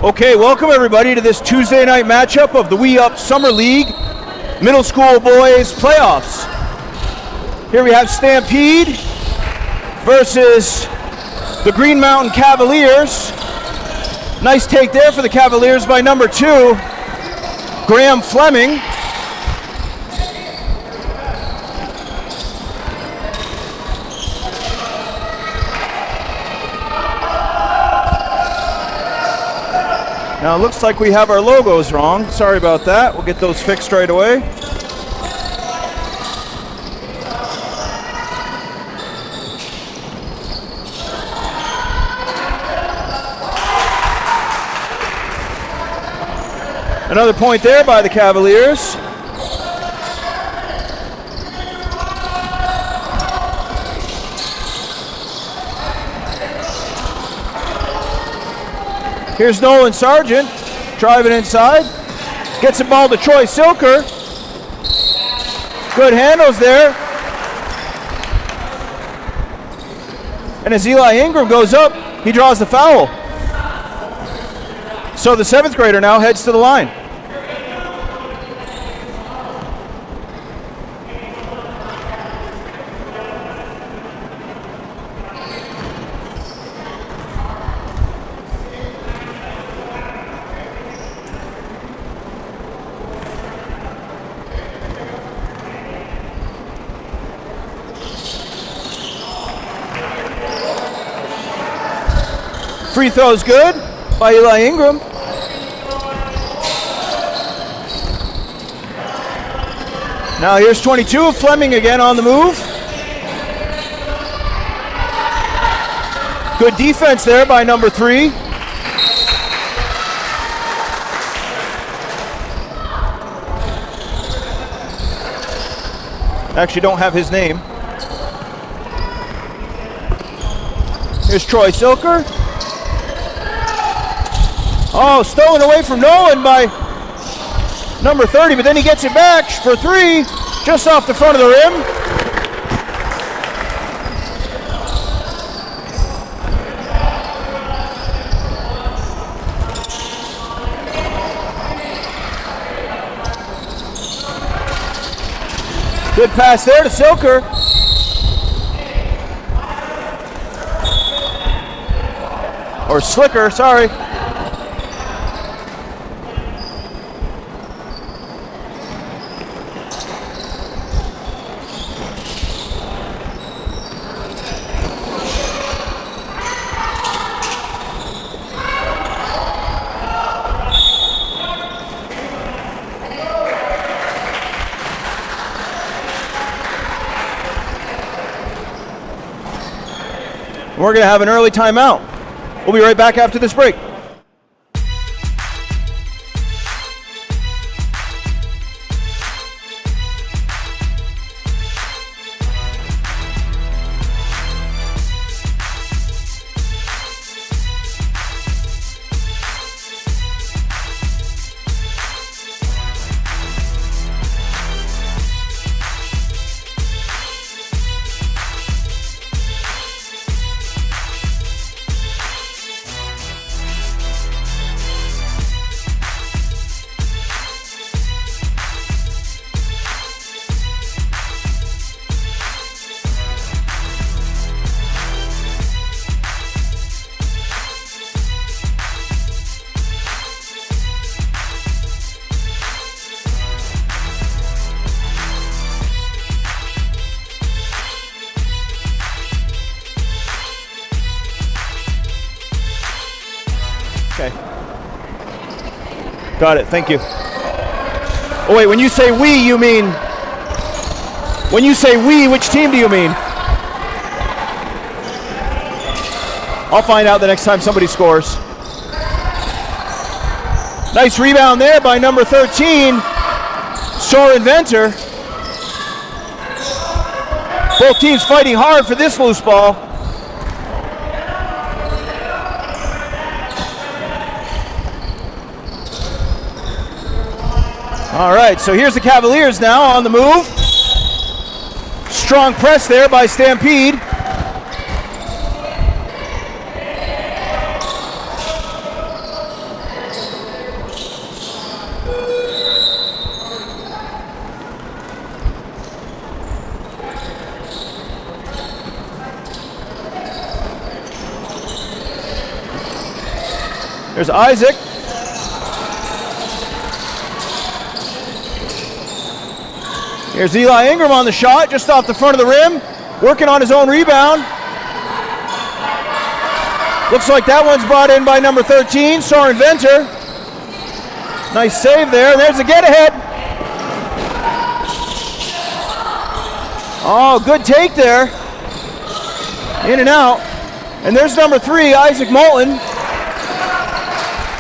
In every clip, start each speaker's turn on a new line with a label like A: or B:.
A: Okay, welcome everybody to this Tuesday night matchup of the We Up Summer League Middle School Boys Playoffs. Here we have Stampede versus the Green Mountain Cavaliers. Nice take there for the Cavaliers by number 2, Graham Fleming. Now it looks like we have our logos wrong. Sorry about that. We'll get those fixed right away. Another point there by the Cavaliers. Here's Nolan Sargent driving inside. Gets the ball to Troy Silker. Good handles there. And as Eli Ingram goes up, he draws the foul. So the 7th grader now heads to the line. Free throw's good by Eli Ingram. Now here's 22, Fleming again on the move. Good defense there by number 3. Actually don't have his name. Here's Troy Silker. Oh, stolen away from Nolan by number 30, but then he gets it back for 3, just off the front of the rim. Good pass there to Silker. Or Slicker, sorry. We're going to have an early timeout. We'll be right back after this break. Okay. Got it, thank you. Oh wait, when you say we, you mean, when you say we, which team do you mean? I'll find out the next time somebody scores. Nice rebound there by number 13, Soren Venter. Both teams fighting hard for this loose ball. All right, so here's the Cavaliers now on the move. Strong press there by Stampede. There's Isaac. Here's Eli Ingram on the shot, just off the front of the rim, working on his own rebound. Looks like that one's brought in by number 13, Soren Venter. Nice save there, and there's the get-ahead. Oh, good take there. In and out. And there's number 3, Isaac Moulton.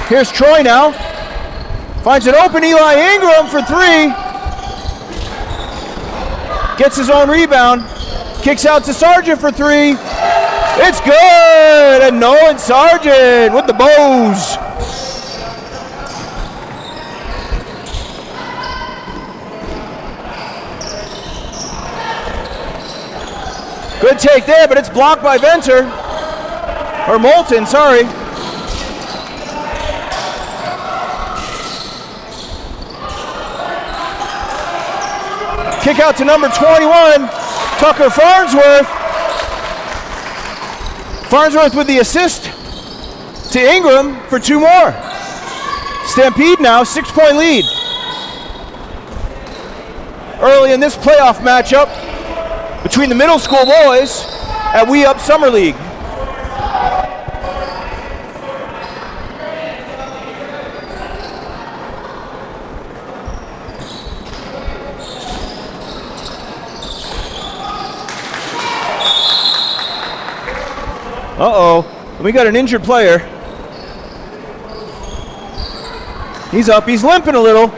A: Here's Troy now. Finds an open Eli Ingram for 3. Gets his own rebound. Kicks out to Sargent for 3. It's good! And Nolan Sargent with the bows. Good take there, but it's blocked by Venter. Or Moulton, sorry. Kick out to number 21, Tucker Farnsworth. Farnsworth with the assist to Ingram for 2 more. Stampede now, 6-point lead. Early in this playoff matchup between the middle school boys at We Up Summer League. Uh-oh, we got an injured player. He's up, he's limping a little.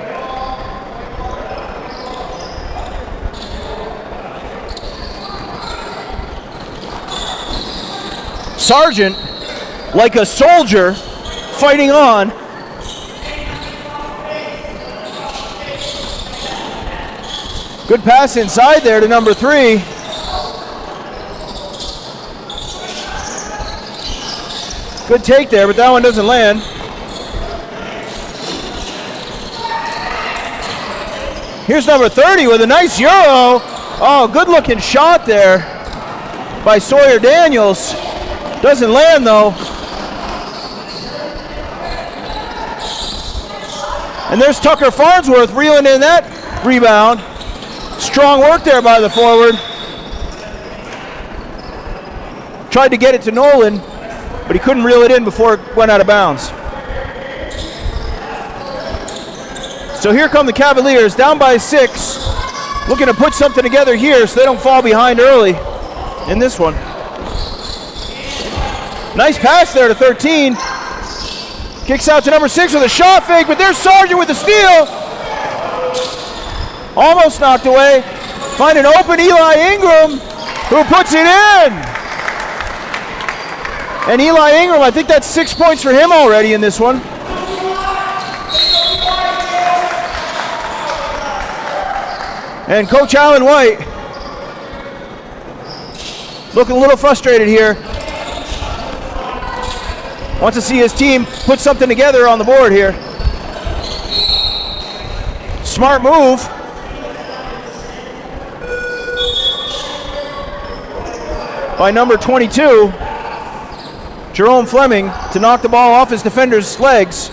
A: Sargent, like a soldier, fighting on. Good pass inside there to number 3. Good take there, but that one doesn't land. Here's number 30 with a nice Euro. Oh, good looking shot there by Sawyer Daniels. Doesn't land though. And there's Tucker Farnsworth reeling in that rebound. Strong work there by the forward. Tried to get it to Nolan, but he couldn't reel it in before it went out of bounds. So here come the Cavaliers, down by 6, looking to put something together here so they don't fall behind early in this one. Nice pass there to 13. Kicks out to number 6 with a shot fake, but there's Sargent with the steal. Almost knocked away. Find an open Eli Ingram, who puts it in. And Eli Ingram, I think that's 6 points for him already in this one. And Coach Alan White looking a little frustrated here. Wants to see his team put something together on the board here. Smart move. By number 22, Jerome Fleming, to knock the ball off his defender's legs.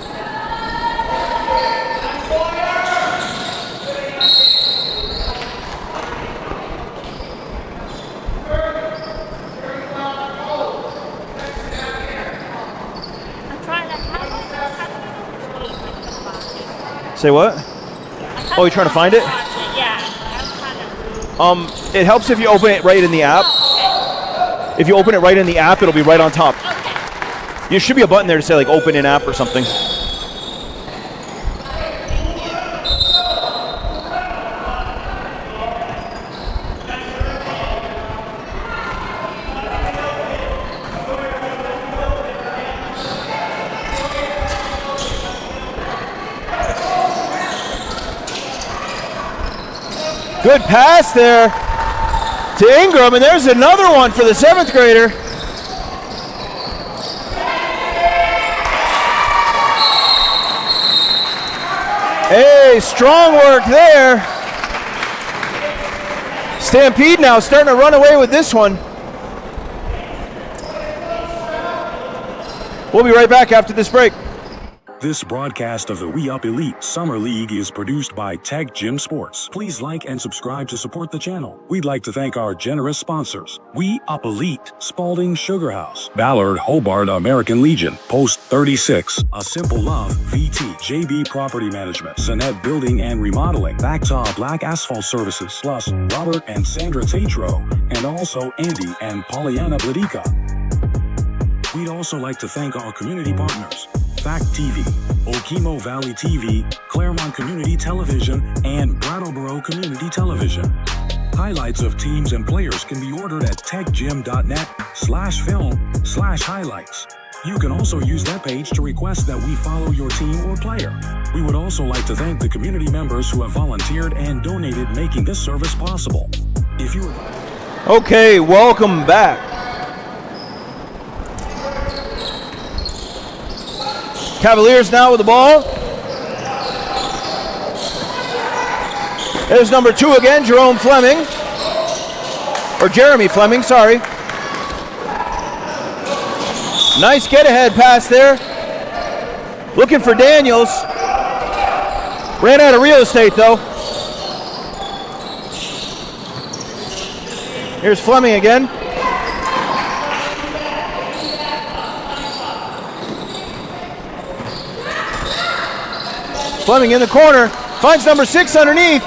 A: Say what? Oh, you're trying to find it?
B: Yeah.
A: It helps if you open it right in the app.
B: Oh, okay.
A: If you open it right in the app, it'll be right on top.
B: Okay.
A: There should be a button there to say like open in app or something. Good pass there to Ingram, and there's another one for the 7th grader. Hey, strong work there. Stampede now starting to run away with this one. We'll be right back after this break.
C: This broadcast of the We Up Elite Summer League is produced by TecGym Sports. Please like and subscribe to support the channel. We'd like to thank our generous sponsors: We Up Elite, Spalding Sugar House, Ballard Hobart American Legion, Post 36, A Simple Love, VT, JB Property Management, Sonnet Building and Remodeling, Bactaw Black Asphalt Services, plus Robert and Sandra TATRO, and also Andy and Pollyanna BLADYKA. We'd also like to thank our community partners: Fact TV, Okemo Valley TV, Claremont Community Television, and Brattleboro Community Television. Highlights of teams and players can be ordered at techgym.net/film/highlights. You can also use that page to request that we follow your team or player. We would also like to thank the community members who have volunteered and donated, making this service possible. If you
A: Okay, welcome back. Cavaliers now with the ball. There's number 2 again, Jeremy Fleming, sorry. Nice get-ahead pass there. Looking for Daniels. Ran out of real estate though. Here's Fleming again. Fleming in the corner, finds number 6 underneath.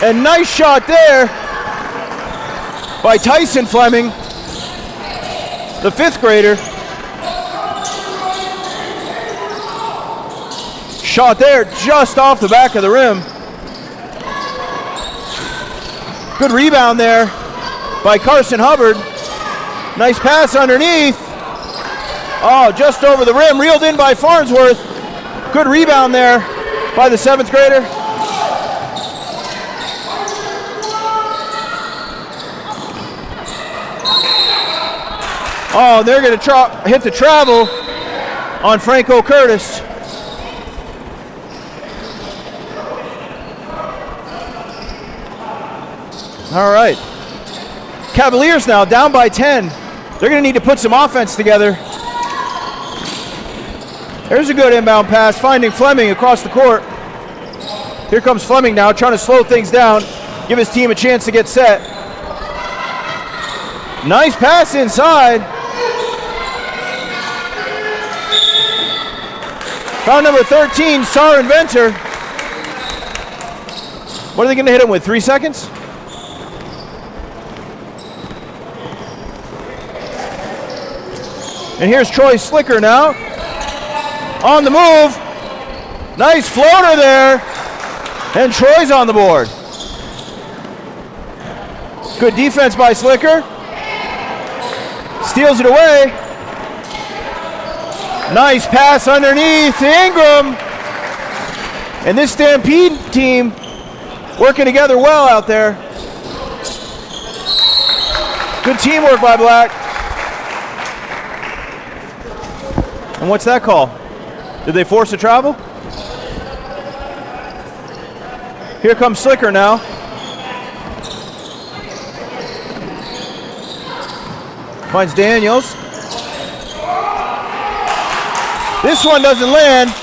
A: And nice shot there by Tyson Fleming, the 5th grader. Shot there just off the back of the rim. Good rebound there by Carson Hubbard. Nice pass underneath. Oh, just over the rim, reeled in by Farnsworth. Good rebound there by the 7th grader. Oh, they're going to hit the travel on Franco Curtis. All right. Cavaliers now down by 10. They're going to need to put some offense together. There's a good inbound pass, finding Fleming across the court. Here comes Fleming now, trying to slow things down, give his team a chance to get set. Nice pass inside. Foul number 13, Sar Inventor. What are they going to hit him with, 3 seconds? And here's Troy Slicker now. On the move. Nice floater there. And Troy's on the board. Good defense by Slicker. Steals it away. Nice pass underneath Ingram. And this Stampede team working together well out there. Good teamwork by Black. And what's that call? Did they force a travel? Here comes Slicker now. Finds Daniels. This one doesn't land.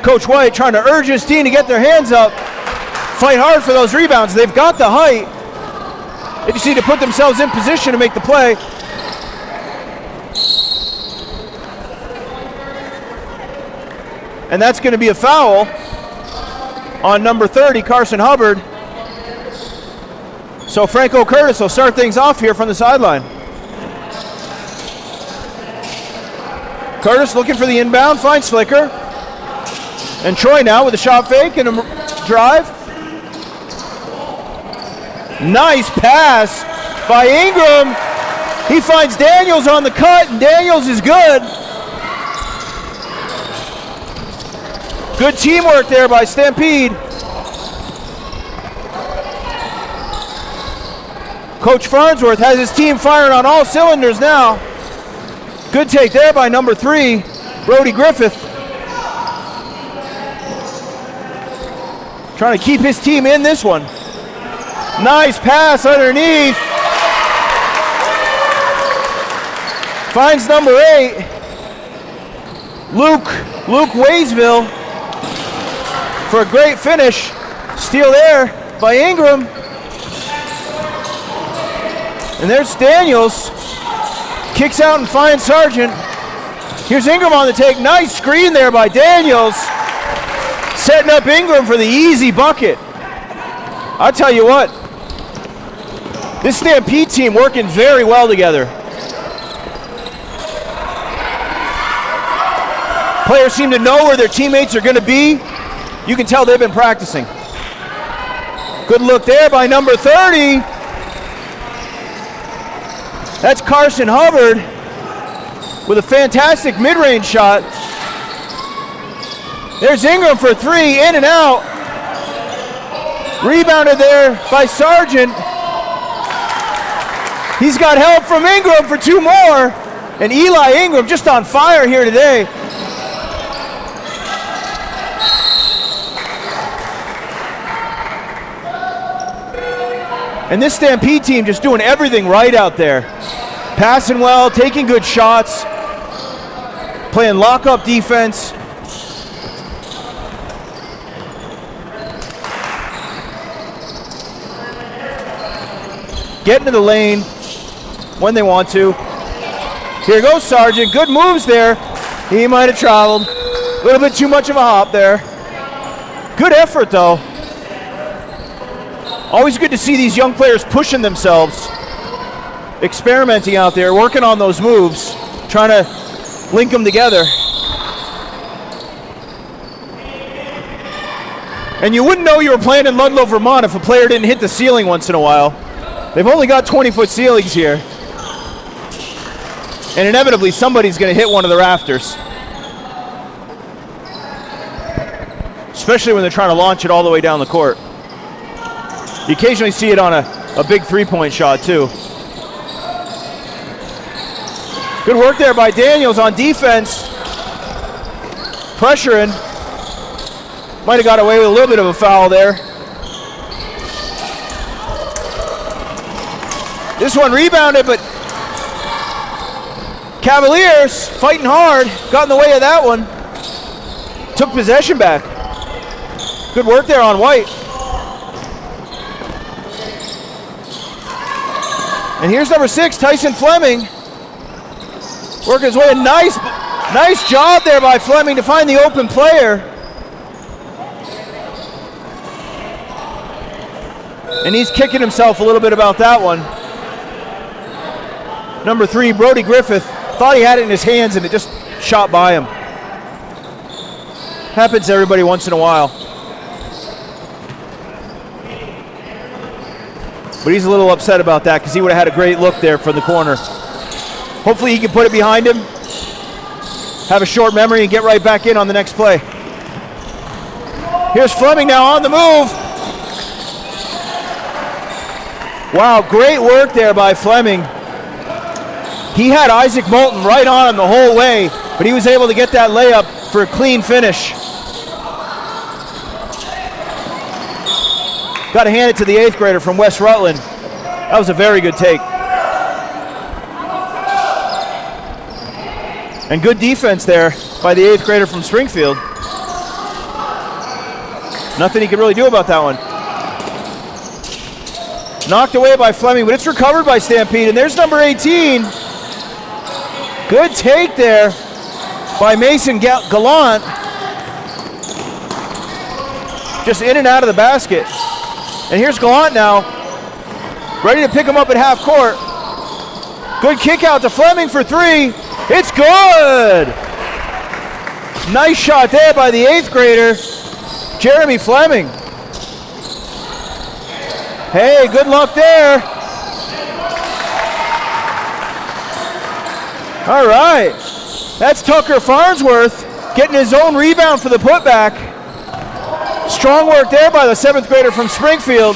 A: Coach White trying to urge his team to get their hands up, fight hard for those rebounds. They've got the height. They just need to put themselves in position to make the play. And that's going to be a foul on number 30, Carson Hubbard. So Franco Curtis will start things off here from the sideline. Curtis looking for the inbound, finds Slicker. And Troy now with a shot fake and a drive. Nice pass by Ingram. He finds Daniels on the cut, and Daniels is good. Good teamwork there by Stampede. Coach Farnsworth has his team firing on all cylinders now. Good take there by number 3, Brody Griffith. Trying to keep his team in this one. Nice pass underneath. Finds number 8. Luke Waysville for a great finish. Steal there by Ingram. And there's Daniels. Kicks out and finds Sargent. Here's Ingram on the take. Nice screen there by Daniels. Setting up Ingram for the easy bucket. I'll tell you what, this Stampede team working very well together. Players seem to know where their teammates are going to be. You can tell they've been practicing. Good look there by number 30. That's Carson Hubbard with a fantastic mid-range shot. There's Ingram for 3, in and out. Rebounded there by Sargent. He's got help from Ingram for 2 more. And Eli Ingram just on fire here today. And this Stampede team just doing everything right out there. Passing well, taking good shots, playing lock-up defense. Getting to the lane when they want to. Here goes Sargent. Good moves there. He might have traveled. A little bit too much of a hop there. Good effort though. Always good to see these young players pushing themselves, experimenting out there, working on those moves, trying to link them together. And you wouldn't know you were playing in Ludlow, Vermont if a player didn't hit the ceiling once in a while. They've only got 20-foot ceilings here. And inevitably somebody's going to hit one of the rafters. Especially when they're trying to launch it all the way down the court. You occasionally see it on a big three-point shot too. Good work there by Daniels on defense. Pressuring. Might have got away with a little bit of a foul there. This one rebounded, but Cavaliers fighting hard, got in the way of that one. Took possession back. Good work there on White. And here's number 6, Tyson Fleming. Working his way. A nice job there by Fleming to find the open player. And he's kicking himself a little bit about that one. Number 3, Brody Griffith, thought he had it in his hands and it just shot by him. Happens to everybody once in a while. But he's a little upset about that because he would have had a great look there from the corner. Hopefully he can put it behind him, have a short memory, and get right back in on the next play. Here's Fleming now on the move. Wow, great work there by Fleming. He had Isaac Moulton right on him the whole way, but he was able to get that layup for a clean finish. Got to hand it to the 8th grader from West Rutland. That was a very good take. And good defense there by the 8th grader from Springfield. Nothing he could really do about that one. Knocked away by Fleming, but it's recovered by Stampede. And there's number 18. Good take there by Mason Gallant. Just in and out of the basket. And here's Gallant now, ready to pick him up at half court. Good kick out to Fleming for 3. It's good. Nice shot there by the 8th grader, Jeremy Fleming. Hey, good luck there. All right, that's Tucker Farnsworth getting his own rebound for the putback. Strong work there by the 7th grader from Springfield.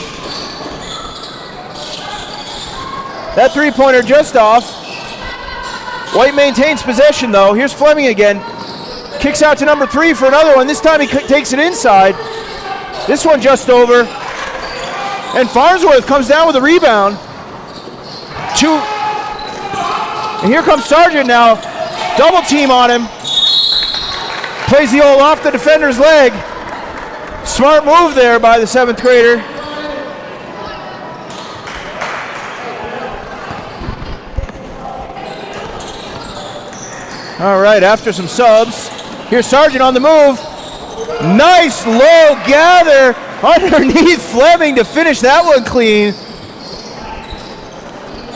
A: That three-pointer just off. White maintains possession though. Here's Fleming again. Kicks out to number 3 for another one. This time he takes it inside. This one just over. And Farnsworth comes down with a rebound. And here comes Sargent now. Double team on him. Plays the old off the defender's leg. Smart move there by the 7th grader. All right, after some subs, here's Sargent on the move. Nice low gather underneath Fleming to finish that one clean.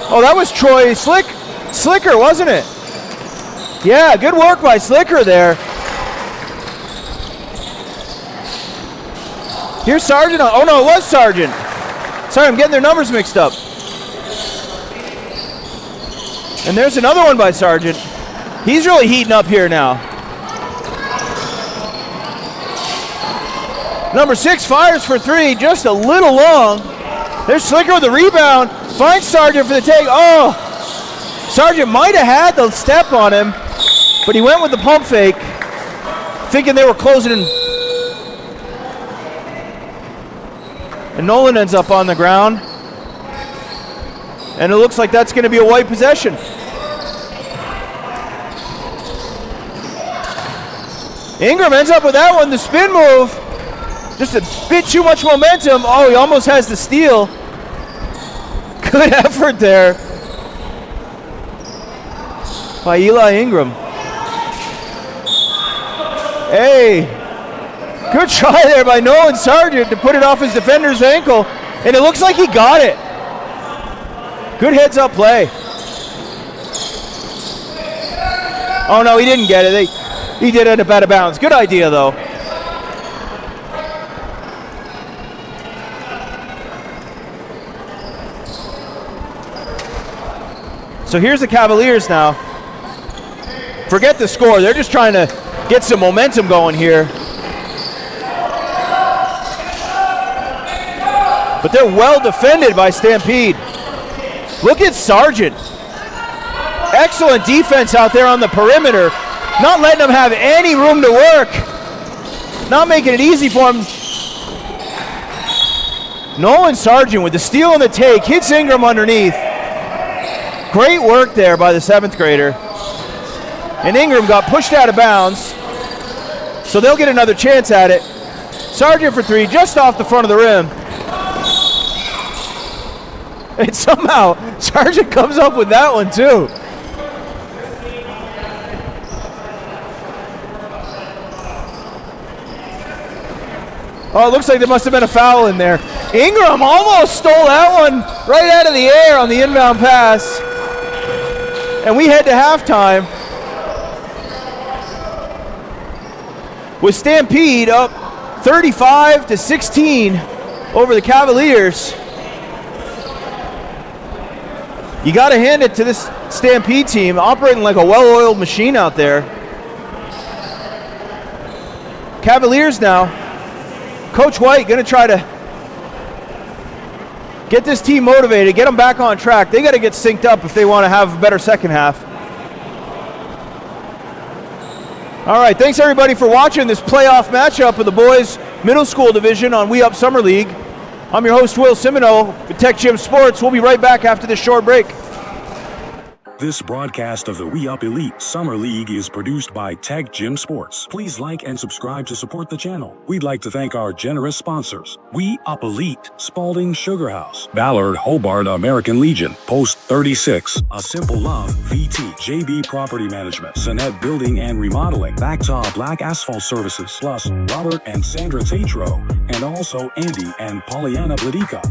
A: Oh, that was Troy Slicker, wasn't it? Yeah, good work by Slicker there. Here's Sargent. Oh no, it was Sargent. Sorry, I'm getting their numbers mixed up. And there's another one by Sargent. He's really heating up here now. Number 6 fires for 3, just a little long. There's Slicker with the rebound. Finds Sargent for the take. Oh, Sargent might have had the step on him, but he went with the pump fake, thinking they were closing in. And Nolan ends up on the ground. And it looks like that's going to be a white possession. Ingram ends up with that one, the spin move. Just a bit too much momentum. Oh, he almost has the steal. Good effort there by Eli Ingram. Hey, good try there by Nolan Sargent to put it off his defender's ankle, and it looks like he got it. Good heads up play. Oh no, he didn't get it. He did end up out of bounds. Good idea though. So here's the Cavaliers now. Forget the score. They're just trying to get some momentum going here. But they're well defended by Stampede. Look at Sargent. Excellent defense out there on the perimeter. Not letting them have any room to work. Not making it easy for him. Nolan Sargent with the steal and the take. Hits Ingram underneath. Great work there by the 7th grader. And Ingram got pushed out of bounds. So they'll get another chance at it. Sargent for 3, just off the front of the rim. And somehow, Sargent comes up with that one too. Oh, it looks like there must have been a foul in there. Ingram almost stole that one right out of the air on the inbound pass. And we head to halftime with Stampede up 35-16 over the Cavaliers. You got to hand it to this Stampede team, operating like a well-oiled machine out there. Cavaliers now. Coach White going to try to get this team motivated, get them back on track. They got to get synced up if they want to have a better second half. All right, thanks everybody for watching this playoff matchup of the boys middle school division on We Up Summer League. I'm your host, Will Simoneau with TecGym Sports. We'll be right back after this short break.
C: This broadcast of the We Up Elite Summer League is produced by TecGym Sports. Please like and subscribe to support the channel. We'd like to thank our generous sponsors: We Up Elite, Spalding Sugar House, Ballard Hobart American Legion, Post 36, A Simple Love, VT, JB Property Management, Sonnet Building and Remodeling, Backtop Black Asphalt Services, plus Robert and Sandra TATRO, and also Andy and Pollyanna BLADYKA.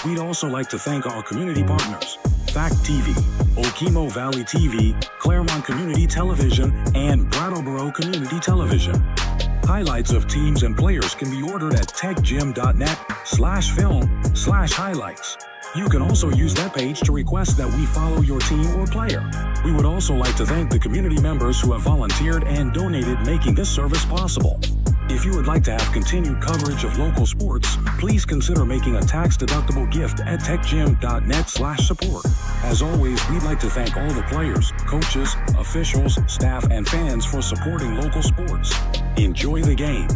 C: We'd also like to thank our community partners: Fact TV, Okemo Valley TV, Claremont Community Television, and Brattleboro Community Television. Highlights of teams and players can be ordered at techgym.net/film/highlights. You can also use that page to request that we follow your team or player. We would also like to thank the community members who have volunteered and donated, making this service possible. If you would like to have continued coverage of local sports, please consider making a tax-deductible gift at techgym.net/support. As always, we'd like to thank all the players, coaches, officials, staff, and fans for supporting local sports. Enjoy the game.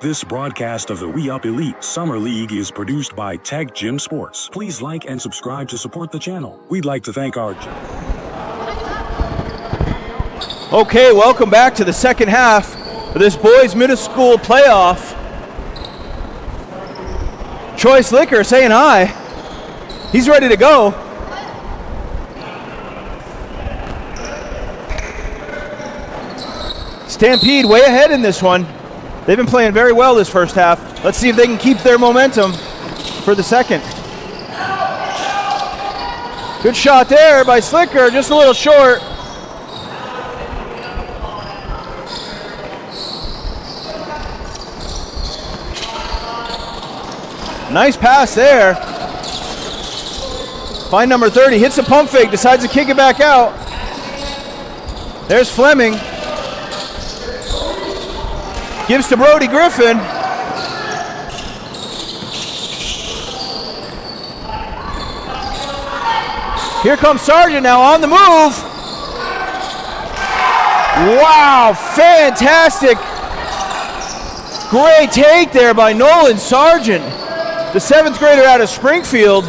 C: This broadcast of the We Up Elite Summer League is produced by TecGym Sports. Please like and subscribe to support the channel. We'd like to thank our...
A: Okay, welcome back to the second half of this boys middle school playoff. Troy Slicker saying hi. He's ready to go. Stampede way ahead in this one. They've been playing very well this first half. Let's see if they can keep their momentum for the second. Good shot there by Slicker, just a little short. Nice pass there. Find number 30, hits a pump fake, decides to kick it back out. There's Fleming. Gives to Brody Griffin. Here comes Sargent now on the move. Wow, fantastic. Great take there by Nolan Sargent, the 7th grader out of Springfield.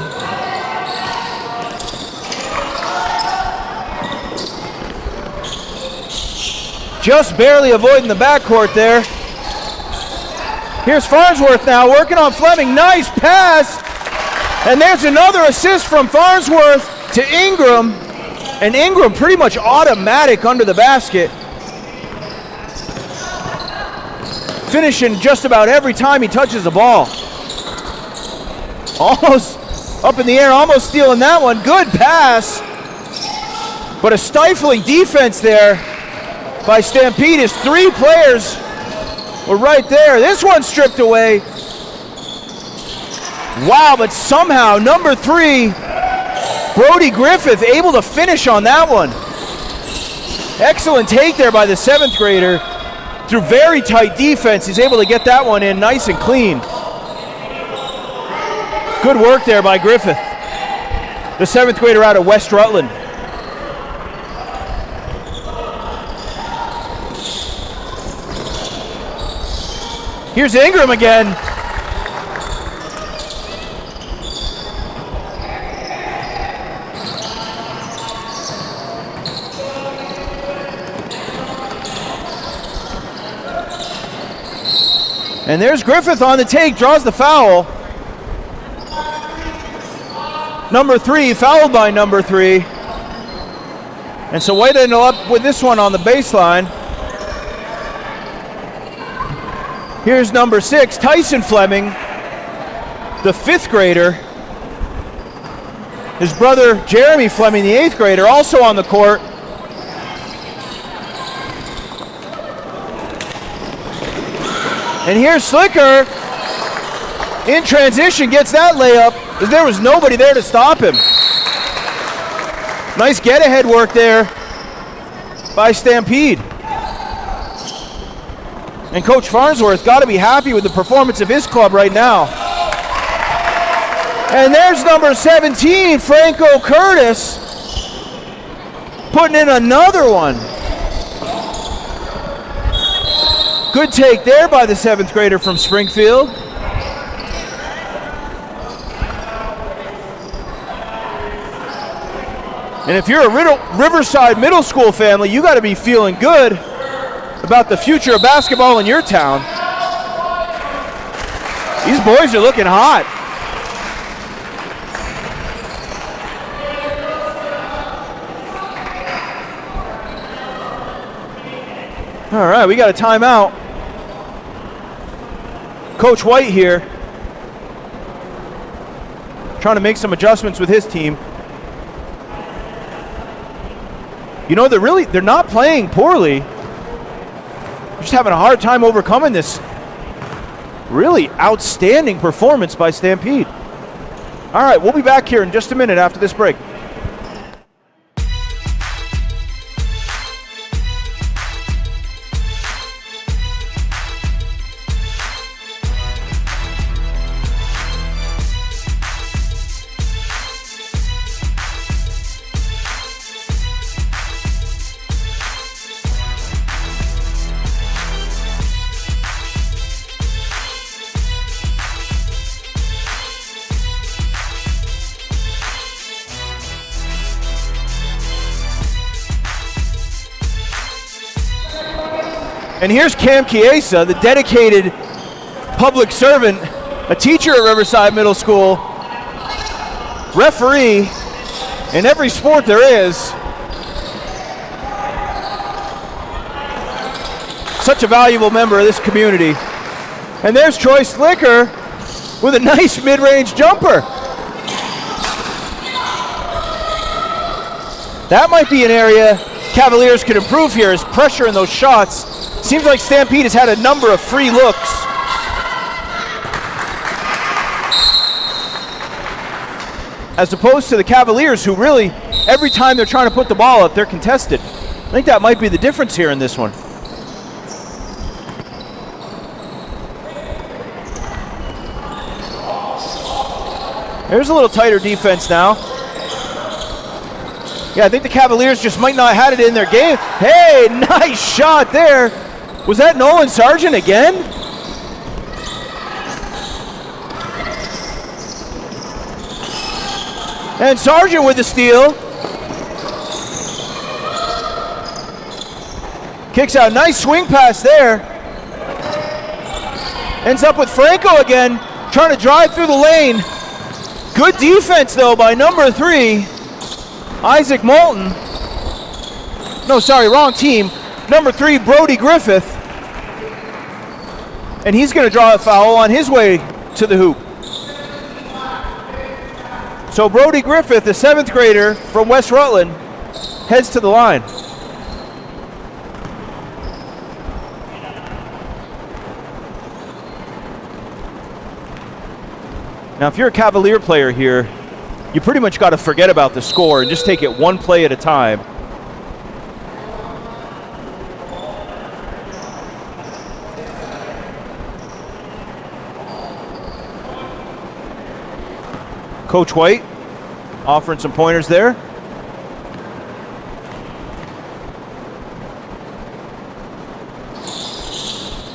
A: Just barely avoiding the backcourt there. Here's Farnsworth now working on Fleming. Nice pass. And there's another assist from Farnsworth to Ingram. And Ingram pretty much automatic under the basket. Finishing just about every time he touches the ball. Almost up in the air, almost stealing that one. Good pass. But a stifling defense there by Stampede. His 3 players were right there. This one stripped away. Wow, but somehow number 3, Brody Griffith, able to finish on that one. Excellent take there by the 7th grader. Through very tight defense, he's able to get that one in nice and clean. Good work there by Griffith, the 7th grader out of West Rutland. Here's Ingram again. And there's Griffith on the take, draws the foul. Number 3, fouled by number 3. And so White ended up with this one on the baseline. Here's number 6, Tyson Fleming, the 5th grader. His brother Jeremy Fleming, the 8th grader, also on the court. And here's Slicker in transition, gets that layup, as there was nobody there to stop him. Nice get-ahead work there by Stampede. And Coach Farnsworth got to be happy with the performance of his club right now. And there's number 17, Franco Curtis, putting in another one. Good take there by the 7th grader from Springfield. And if you're a Riverside Middle School family, you got to be feeling good about the future of basketball in your town. These boys are looking hot. All right, we got a timeout. Coach White here, trying to make some adjustments with his team. You know, they're not playing poorly. Just having a hard time overcoming this really outstanding performance by Stampede. All right, we'll be back here in just a minute after this break. And here's Cam Chiesa, the dedicated public servant, a teacher at Riverside Middle School, referee in every sport there is. Such a valuable member of this community. And there's Troy Slicker with a nice mid-range jumper. That might be an area Cavaliers could improve here, is pressure in those shots. Seems like Stampede has had a number of free looks. As opposed to the Cavaliers, who really, every time they're trying to put the ball up, they're contested. I think that might be the difference here in this one. There's a little tighter defense now. Yeah, I think the Cavaliers just might not have had it in their game. Hey, nice shot there. Was that Nolan Sargent again? And Sargent with the steal. Kicks out, nice swing pass there. Ends up with Franco again, trying to drive through the lane. Good defense though by number 3, Isaac Moulton. No, sorry, wrong team. Number 3, Brody Griffith. And he's gonna draw a foul on his way to the hoop. So Brody Griffith, the 7th grader from West Rutland, heads to the line. Now, if you're a Cavalier player here, you pretty much got to forget about the score and just take it one play at a time. Coach White offering some pointers there.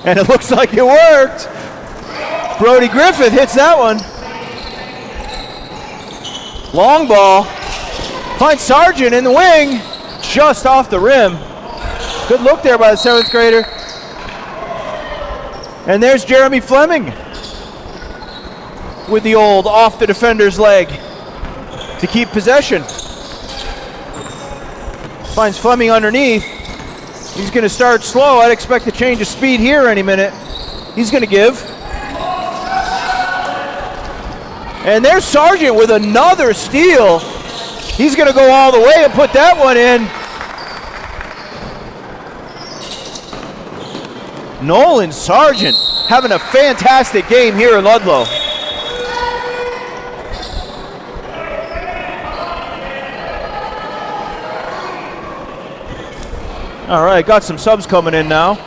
A: And it looks like it worked. Brody Griffith hits that one. Long ball. Finds Sargent in the wing. Just off the rim. Good look there by the 7th grader. And there's Jeremy Fleming with the old off the defender's leg to keep possession. Finds Fleming underneath. He's going to start slow. I'd expect a change of speed here any minute. He's going to give. And there's Sargent with another steal. He's going to go all the way and put that one in. Nolan Sargent having a fantastic game here in Ludlow. All right, got some subs coming in now.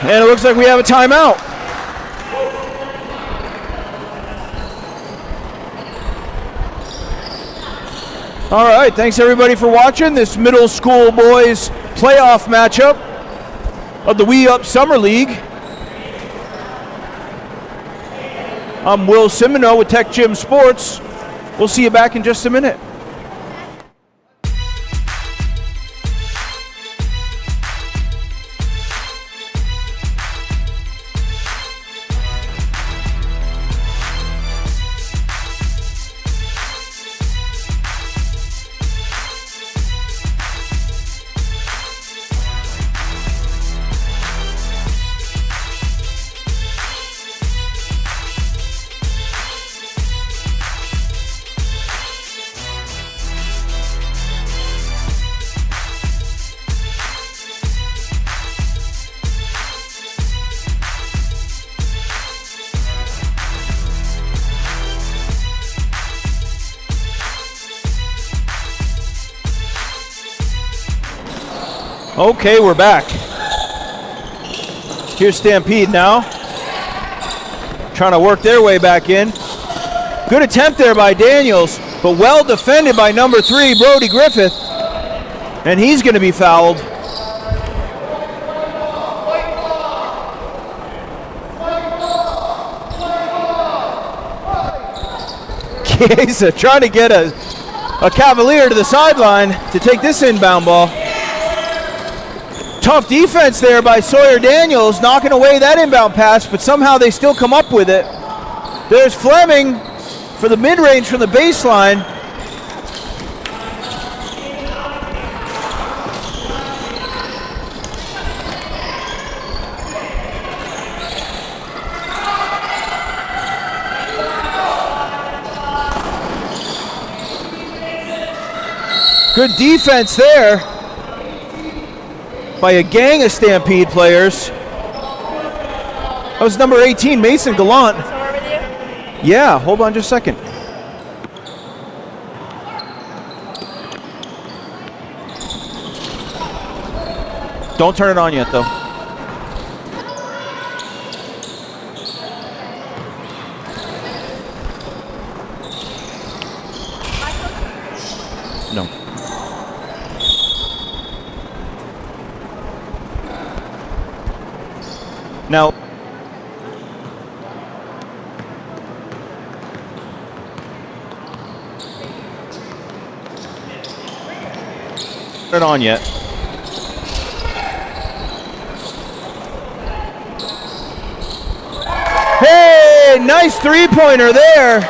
A: And it looks like we have a timeout. All right, thanks everybody for watching this middle school boys playoff matchup of the We Up Summer League. I'm Will Simoneau with TecGym Sports. We'll see you back in just a minute. Okay, we're back. Here's Stampede now. Trying to work their way back in. Good attempt there by Daniels, but well defended by number 3, Brody Griffith. And he's going to be fouled. Chiesa trying to get a Cavalier to the sideline to take this inbound ball. Tough defense there by Sawyer Daniels, knocking away that inbound pass, but somehow they still come up with it. There's Fleming for the mid-range from the baseline. Good defense there by a gang of Stampede players. That was number 18, Mason Gallant.
B: Somewhere with you?
A: Yeah, hold on just a second. Don't turn it on yet, though. No. Now, turn it on yet. Hey, nice three-pointer there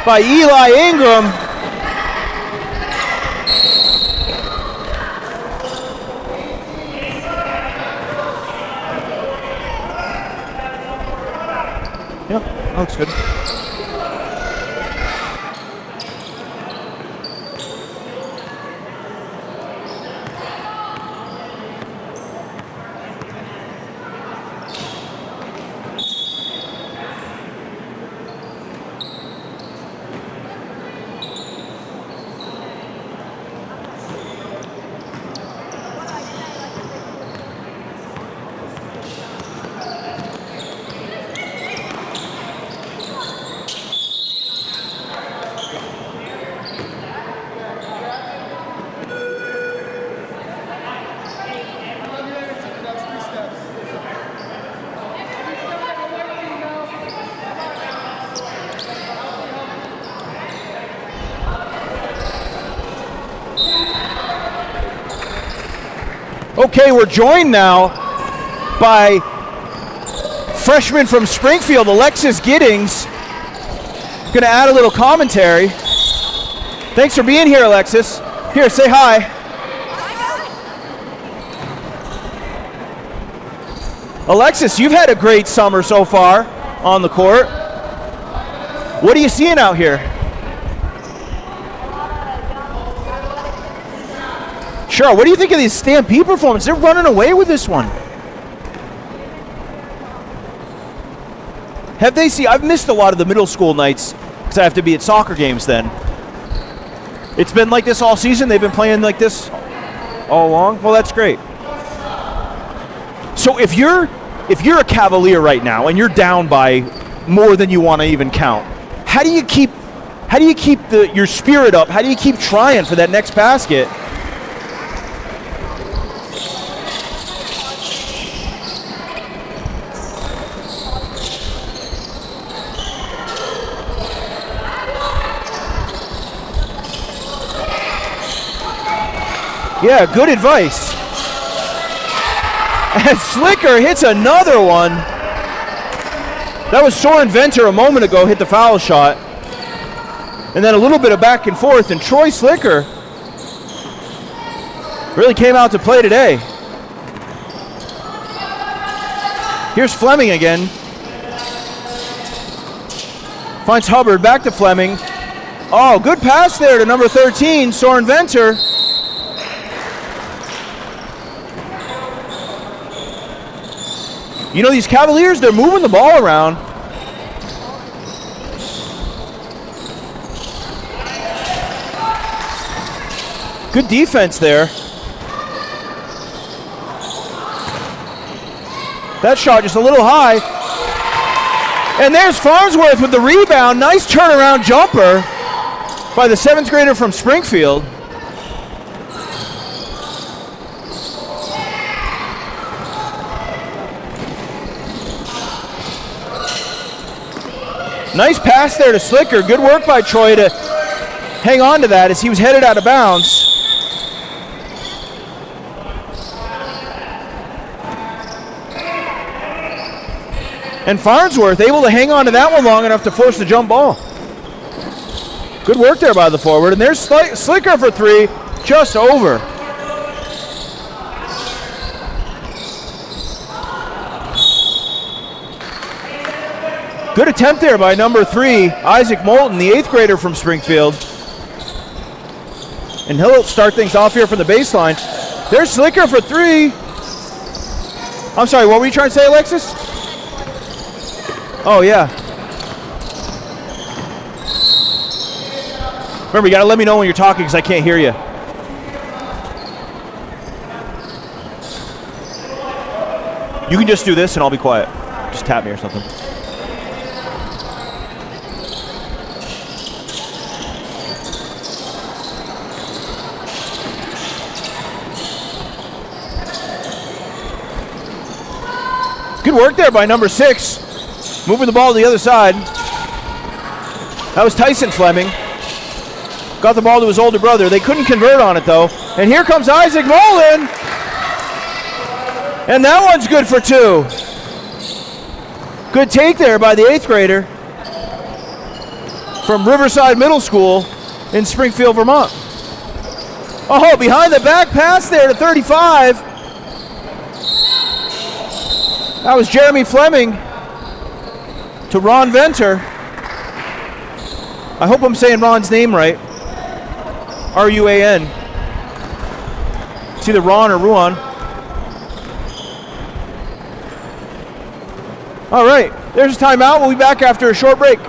A: by Eli Ingram. Yep, that looks good. Okay, we're joined now by freshman from Springfield, Alexis Giddings. Gonna add a little commentary. Thanks for being here, Alexis. Here, say hi. Alexis, you've had a great summer so far on the court. What are you seeing out here? Sure, what do you think of these Stampede performances? They're running away with this one. Have they seen? I've missed a lot of the middle school nights because I have to be at soccer games then. It's been like this all season? They've been playing like this all along? Well, that's great. So if you're a Cavalier right now and you're down by more than you want to even count, how do you keep your spirit up? How do you keep trying for that next basket? Yeah, good advice. And Slicker hits another one. That was Soren Venter a moment ago, hit the foul shot. And then a little bit of back and forth, and Troy Slicker really came out to play today. Here's Fleming again. Finds Hubbard, back to Fleming. Oh, good pass there to number 13, Soren Venter. You know, these Cavaliers, they're moving the ball around. Good defense there. That shot just a little high. And there's Farnsworth with the rebound. Nice turnaround jumper by the 7th grader from Springfield. Nice pass there to Slicker. Good work by Troy to hang on to that as he was headed out of bounds. And Farnsworth able to hang on to that one long enough to force the jump ball. Good work there by the forward. And there's Slicker for three, just over. Good attempt there by number 3, Isaac Moulton, the 8th grader from Springfield. And he'll start things off here from the baseline. There's Slicker for 3. I'm sorry, what were you trying to say, Alexis? Oh, yeah. Remember, you gotta let me know when you're talking because I can't hear you. You can just do this and I'll be quiet. Just tap me or something. Good work there by number 6. Moving the ball to the other side. That was Tyson Fleming. Got the ball to his older brother. They couldn't convert on it though. And here comes Isaac Moulton. And that one's good for 2. Good take there by the 8th grader from Riverside Middle School in Springfield, Vermont. Oh, behind the back pass there to 35. That was Jeremy Fleming to Ron Venter. I hope I'm saying Ron's name right. R-U-A-N. It's either Ron or Ruan. All right, there's a timeout. We'll be back after a short break.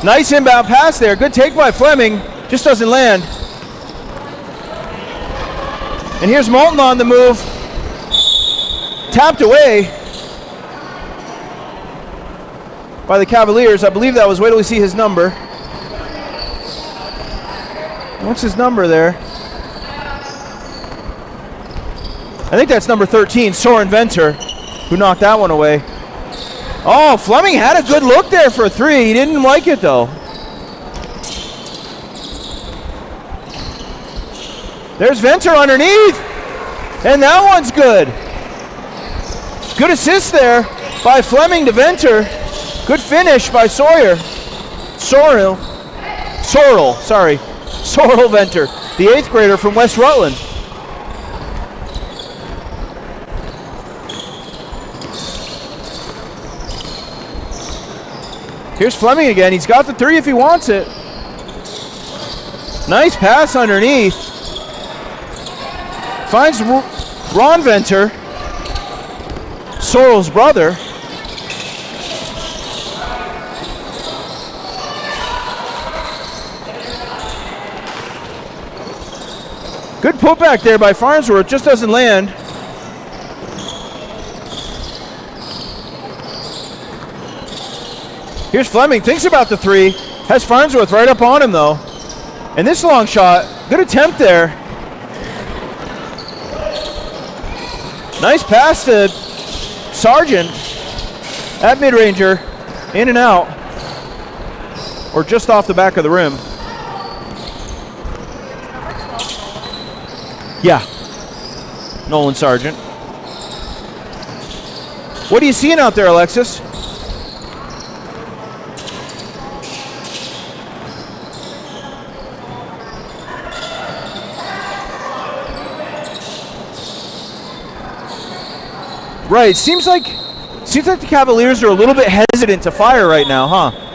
A: Nice inbound pass there. Good take by Fleming. Just doesn't land. And here's Moulton on the move. Tapped away by the Cavaliers. I believe that was, wait till we see his number. What's his number there? I think that's number 13, Soren Venter, who knocked that one away. Oh, Fleming had a good look there for 3. He didn't like it though. There's Venter underneath. And that one's good. Good assist there by Fleming to Venter. Good finish by Sorrel Venter, the 8th grader from West Rutland. Here's Fleming again. He's got the 3 if he wants it. Nice pass underneath. Finds Ron Venter, Sorrel's brother. Good putback there by Farnsworth. Just doesn't land. Here's Fleming, thinks about the 3, has Farnsworth right up on him though. And this long shot, good attempt there. Nice pass to Sargent at mid-ranger, in and out, or just off the back of the rim. Yeah. Nolan Sargent. What are you seeing out there, Alexis? Right, seems like the Cavaliers are a little bit hesitant to fire right now, huh?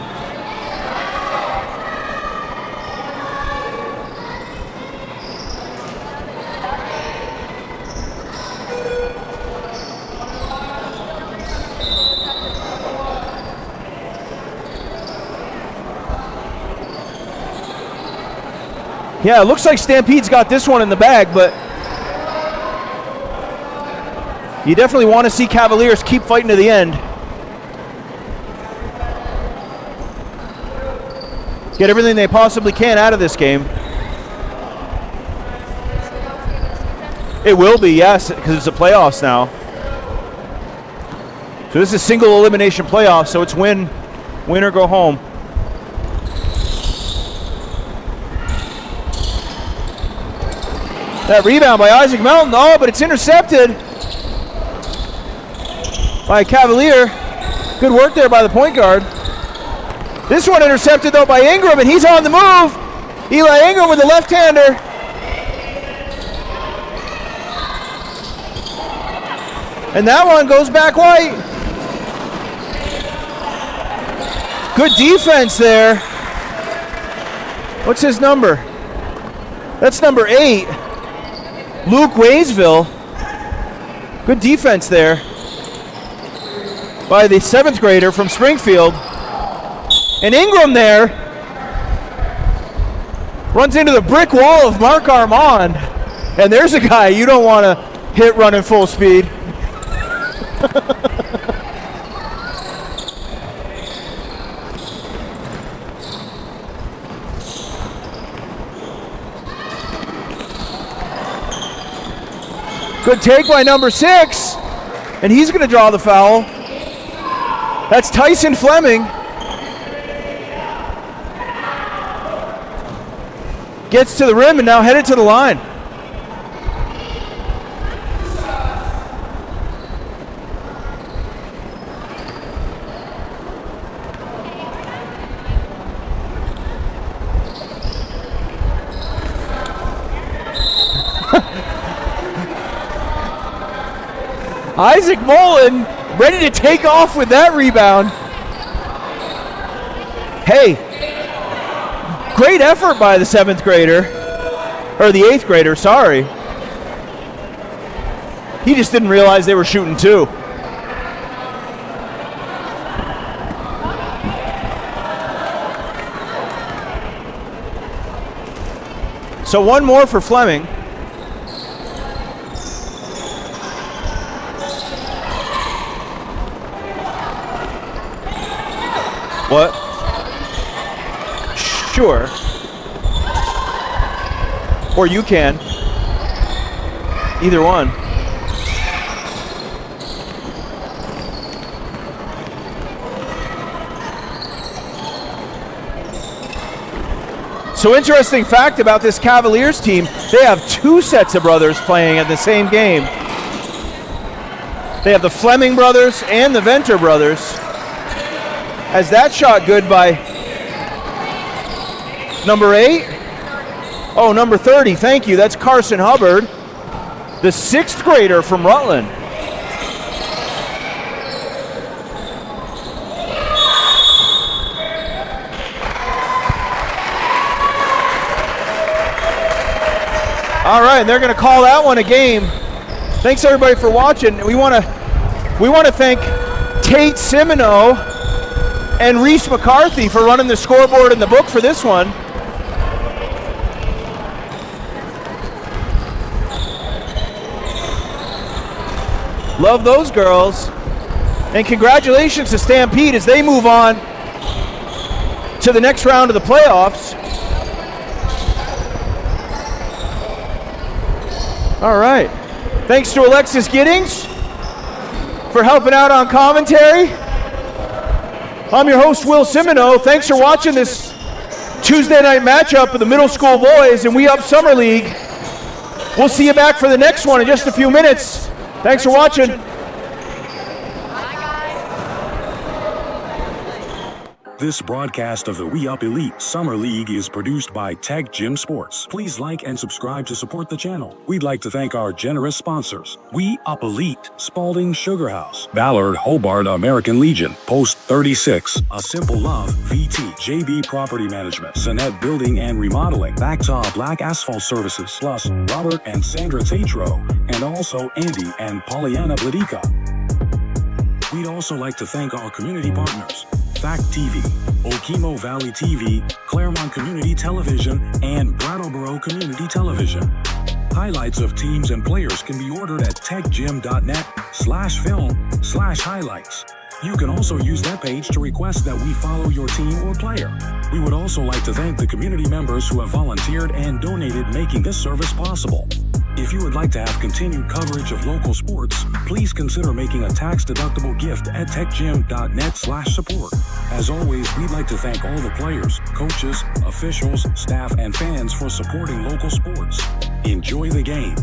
A: Yeah, it looks like Stampede's got this one in the bag, but you definitely want to see Cavaliers keep fighting to the end. Get everything they possibly can out of this game. It will be, yes, because it's the playoffs now. So this is single elimination playoffs, so it's win or go home. That rebound by Isaac Melton, oh, but it's intercepted by a Cavalier. Good work there by the point guard. This one intercepted though by Ingram, and he's on the move. Eli Ingram with the left-hander. And that one goes back white. Good defense there. What's his number? That's number 8. Luke Waysville. Good defense there by the 7th grader from Springfield. And Ingram there runs into the brick wall of Mark Armand. And there's a guy you don't want to hit running full speed. Good take by number 6, and he's going to draw the foul. That's Tyson Fleming. Gets to the rim and now headed to the line. Isaac Mullen ready to take off with that rebound. Hey, great effort by the 7th grader, or the 8th grader, sorry. He just didn't realize they were shooting 2. So one more for Fleming. What? Sure. Or you can. Either one. So interesting fact about this Cavaliers team, they have 2 sets of brothers playing at the same game. They have the Fleming brothers and the Venter brothers. As that shot good by number 8? Oh, number 30, thank you. That's Carson Hubbard, the 6th grader from Rutland. All right, they're going to call that one a game. Thanks everybody for watching. We want to thank Tate Simoneau and Reese McCarthy for running the scoreboard and the book for this one. Love those girls. And congratulations to Stampede as they move on to the next round of the playoffs. All right. Thanks to Alexis Giddings for helping out on commentary. I'm your host, Will Simoneau. Thanks for watching this Tuesday night matchup of the middle school boys in We Up Summer League. We'll see you back for the next one in just a few minutes. Thanks for watching.
C: This broadcast of the We Up Elite Summer League is produced by TecGym Sports. Please like and subscribe to support the channel. We'd like to thank our generous sponsors: We Up Elite, Spalding Sugar House, Ballard Hobart American Legion, Post 36, A Simple Love, VT, JB Property Management, Sonnet Building and Remodeling, Bactaw Black Asphalt Services, plus Robert and Sandra TATRO, and also Andy and Pollyanna BLADYKA. We'd also like to thank our community partners: Fact TV, Okemo Valley TV, Claremont Community Television, and Brattleboro Community Television. Highlights of teams and players can be ordered at techgym.net/film/highlights. You can also use that page to request that we follow your team or player. We would also like to thank the community members who have volunteered and donated, making this service possible. If you would like to have continued coverage of local sports, please consider making a tax-deductible gift at techgym.net/support. As always, we'd like to thank all the players, coaches, officials, staff, and fans for supporting local sports. Enjoy the game.